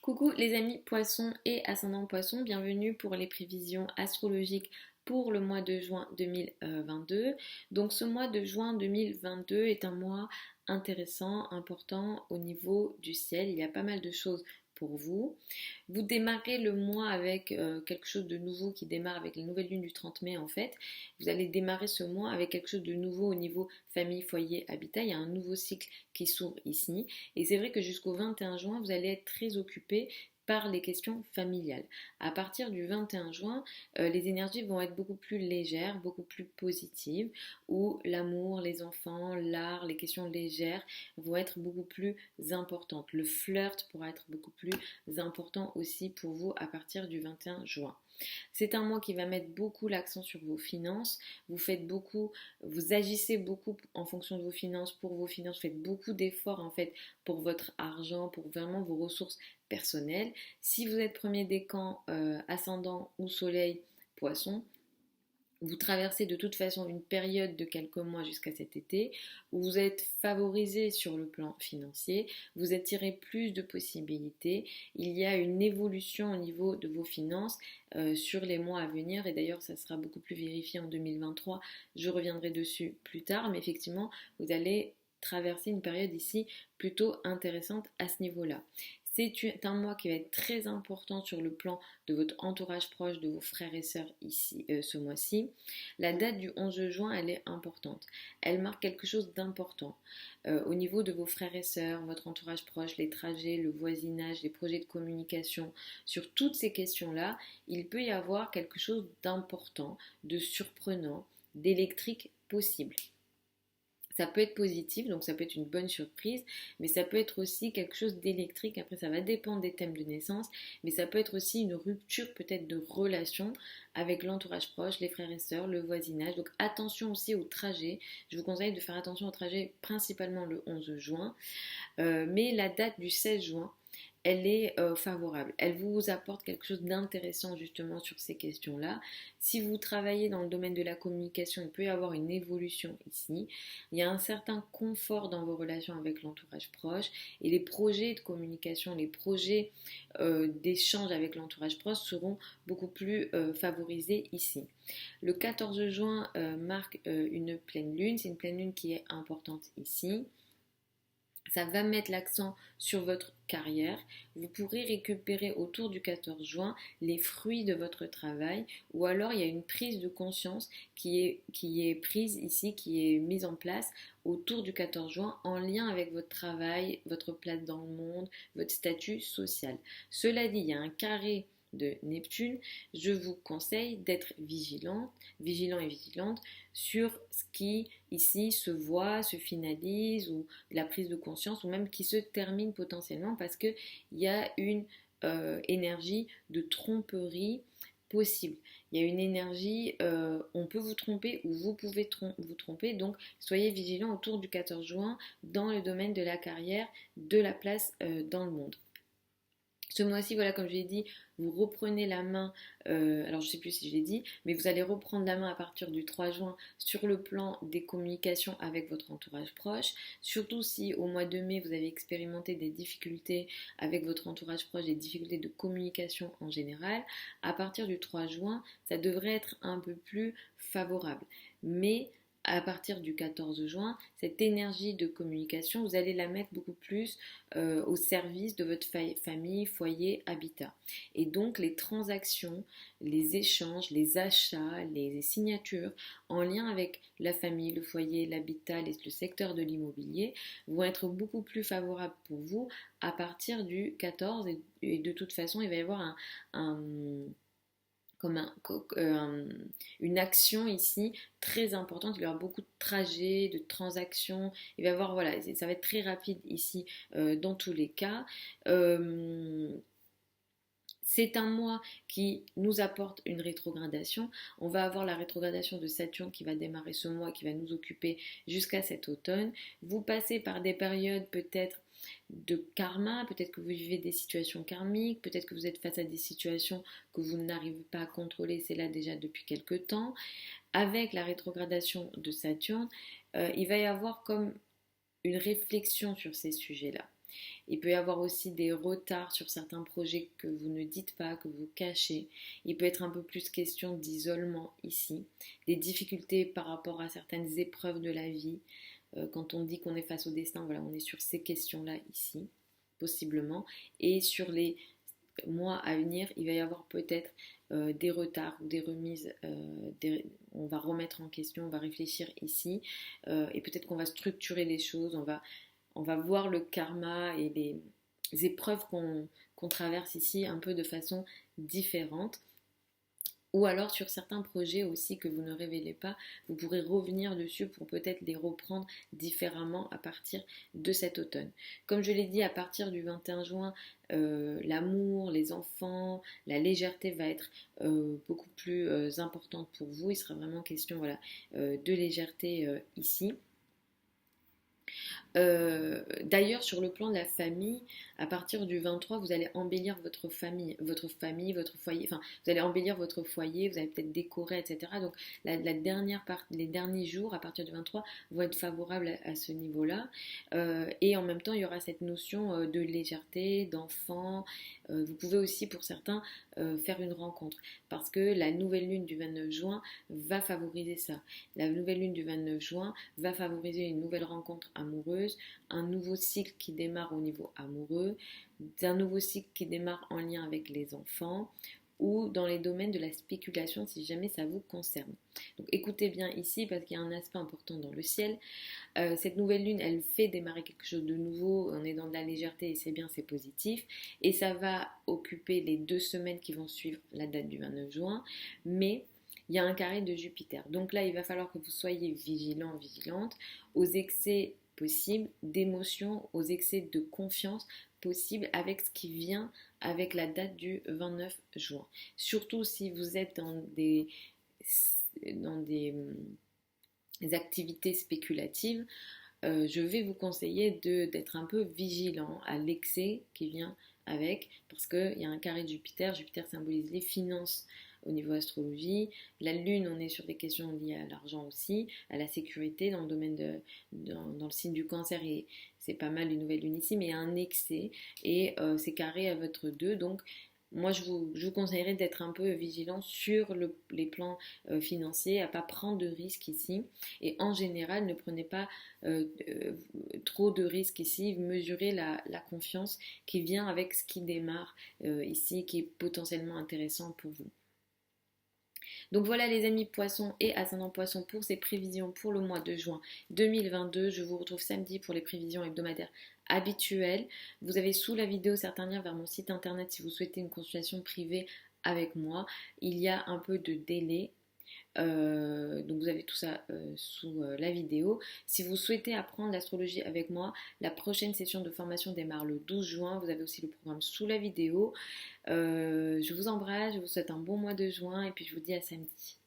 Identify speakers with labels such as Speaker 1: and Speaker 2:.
Speaker 1: Coucou les amis poissons et ascendant poissons, bienvenue pour les prévisions astrologiques pour le mois de juin 2022. Donc ce mois de juin 2022 est un mois intéressant, important au niveau du ciel. Il y a pas mal de choses pour vous. Vous démarrez le mois avec quelque chose de nouveau qui démarre avec la nouvelle lune du 30 mai en fait. Vous allez démarrer ce mois avec quelque chose de nouveau au niveau famille, foyer, habitat. Il y a un nouveau cycle qui s'ouvre ici. Et c'est vrai que jusqu'au 21 juin, vous allez être très occupé par les questions familiales. À partir du 21 juin, les énergies vont être beaucoup plus légères, beaucoup plus positives, où l'amour, les enfants, l'art, les questions légères vont être beaucoup plus importantes. Le flirt pourra être beaucoup plus important aussi pour vous à partir du 21 juin. C'est un mois qui va mettre beaucoup l'accent sur vos finances. Vous faites beaucoup, vous agissez beaucoup en fonction de vos finances, pour vos finances. Vous faites beaucoup d'efforts en fait pour votre argent, pour vraiment vos ressources personnelles. Si vous êtes premier décan, ascendant ou soleil, poisson, vous traversez de toute façon une période de quelques mois jusqu'à cet été où vous êtes favorisé sur le plan financier, vous attirez plus de possibilités, il y a une évolution au niveau de vos finances sur les mois à venir et d'ailleurs ça sera beaucoup plus vérifié en 2023, je reviendrai dessus plus tard, mais effectivement vous allez traverser une période ici plutôt intéressante à ce niveau-là. C'est un mois qui va être très important sur le plan de votre entourage proche, de vos frères et sœurs ici, ce mois-ci. La date du 11 juin, elle est importante. Elle marque quelque chose d'important. Au niveau de vos frères et sœurs, votre entourage proche, les trajets, le voisinage, les projets de communication, sur toutes ces questions-là, il peut y avoir quelque chose d'important, de surprenant, d'électrique possible. Ça peut être positif, donc ça peut être une bonne surprise, mais ça peut être aussi quelque chose d'électrique. Après, ça va dépendre des thèmes de naissance, mais ça peut être aussi une rupture peut-être de relation avec l'entourage proche, les frères et sœurs, le voisinage. Donc attention aussi au trajet. Je vous conseille de faire attention au trajet principalement le 11 juin, mais la date du 16 juin, elle est favorable. Elle vous apporte quelque chose d'intéressant justement sur ces questions-là. Si vous travaillez dans le domaine de la communication, il peut y avoir une évolution ici. Il y a un certain confort dans vos relations avec l'entourage proche et les projets de communication, les projets d'échange avec l'entourage proche seront beaucoup plus favorisés ici. Le 14 juin marque une pleine lune. C'est une pleine lune qui est importante ici. Ça va mettre l'accent sur votre carrière. Vous pourrez récupérer autour du 14 juin les fruits de votre travail ou alors il y a une prise de conscience qui est prise ici, qui est mise en place autour du 14 juin en lien avec votre travail, votre place dans le monde, votre statut social. Cela dit, il y a un carré de Neptune, je vous conseille d'être vigilant et vigilante sur ce qui ici se voit, se finalise ou la prise de conscience ou même qui se termine potentiellement parce qu'il y a une énergie de tromperie possible. Il y a une énergie, on peut vous tromper ou vous pouvez vous tromper, donc soyez vigilants autour du 14 juin dans le domaine de la carrière, de la place dans le monde. Ce mois-ci, voilà, comme je l'ai dit, vous reprenez la main, alors je ne sais plus si je l'ai dit, mais vous allez reprendre la main à partir du 3 juin sur le plan des communications avec votre entourage proche. Surtout si au mois de mai, vous avez expérimenté des difficultés avec votre entourage proche, des difficultés de communication en général, à partir du 3 juin, ça devrait être un peu plus favorable. Mais à partir du 14 juin, cette énergie de communication, vous allez la mettre beaucoup plus au service de votre famille, foyer, habitat. Et donc les transactions, les échanges, les achats, les signatures en lien avec la famille, le foyer, l'habitat, le secteur de l'immobilier vont être beaucoup plus favorables pour vous à partir du 14 et de toute façon il va y avoir comme une action ici très importante. Il y aura beaucoup de trajets, de transactions. Il va y avoir, voilà, ça va être très rapide ici dans tous les cas. C'est un mois qui nous apporte une rétrogradation. On va avoir la rétrogradation de Saturne qui va démarrer ce mois, qui va nous occuper jusqu'à cet automne. Vous passez par des périodes peut-être de karma, peut-être que vous vivez des situations karmiques, peut-être que vous êtes face à des situations que vous n'arrivez pas à contrôler, c'est là déjà depuis quelque temps. Avec la rétrogradation de Saturne, il va y avoir comme une réflexion sur ces sujets-là. Il peut y avoir aussi des retards sur certains projets que vous ne dites pas, que vous cachez. Il peut être un peu plus question d'isolement ici, des difficultés par rapport à certaines épreuves de la vie. Quand on dit qu'on est face au destin, voilà, on est sur ces questions-là ici, possiblement. Et sur les mois à venir, il va y avoir peut-être des retards ou des remises. On va remettre en question, on va réfléchir ici. Et peut-être qu'on va structurer les choses, on va voir le karma et les épreuves qu'on traverse ici un peu de façon différente. Ou alors sur certains projets aussi que vous ne révélez pas, vous pourrez revenir dessus pour peut-être les reprendre différemment à partir de cet automne. Comme je l'ai dit, à partir du 21 juin, l'amour, les enfants, la légèreté va être beaucoup plus importante pour vous. Il sera vraiment question voilà, de légèreté ici. D'ailleurs, sur le plan de la famille, à partir du 23, vous allez embellir votre famille, votre foyer. Enfin, vous allez embellir votre foyer, vous allez peut-être décorer, etc. Donc, la dernière les derniers jours, à partir du 23, vont être favorables à ce niveau-là. Et en même temps, il y aura cette notion de légèreté, d'enfant. Vous pouvez aussi, pour certains, faire une rencontre. Parce que la nouvelle lune du 29 juin va favoriser ça. La nouvelle lune du 29 juin va favoriser une nouvelle rencontre amoureuse, un nouveau cycle qui démarre au niveau amoureux, un nouveau cycle qui démarre en lien avec les enfants ou dans les domaines de la spéculation si jamais ça vous concerne. Donc écoutez bien ici parce qu'il y a un aspect important dans le ciel. Cette nouvelle lune, elle fait démarrer quelque chose de nouveau, on est dans de la légèreté et c'est bien, c'est positif. Et ça va occuper les 2 semaines qui vont suivre la date du 29 juin, mais il y a un carré de Jupiter. Donc là, il va falloir que vous soyez vigilant, vigilante aux excès possibles d'émotion, aux excès de confiance possibles avec ce qui vient avec la date du 29 juin. Surtout si vous êtes dans des activités spéculatives, je vais vous conseiller d'être un peu vigilant à l'excès qui vient avec, parce qu'il y a un carré de Jupiter. Jupiter symbolise les finances au niveau astrologie. La lune, on est sur des questions liées à l'argent aussi, à la sécurité dans le domaine dans le signe du cancer, et c'est pas mal une nouvelle lune ici, mais il y a un excès et c'est carré à votre 2, donc moi, je vous conseillerais d'être un peu vigilant sur les plans financiers, à ne pas prendre de risques ici. Et en général, ne prenez pas trop de risques ici. Mesurez la confiance qui vient avec ce qui démarre ici, qui est potentiellement intéressant pour vous. Donc voilà les amis poissons et ascendant poissons pour ces prévisions pour le mois de juin 2022. Je vous retrouve samedi pour les prévisions hebdomadaires habituelles. Vous avez sous la vidéo certains liens vers mon site internet si vous souhaitez une consultation privée avec moi. Il y a un peu de délai. Donc vous avez tout ça sous la vidéo. Si vous souhaitez apprendre l'astrologie avec moi, la prochaine session de formation démarre le 12 juin. Vous avez aussi le programme sous la vidéo. Je vous embrasse, je vous souhaite un bon mois de juin et puis je vous dis à samedi.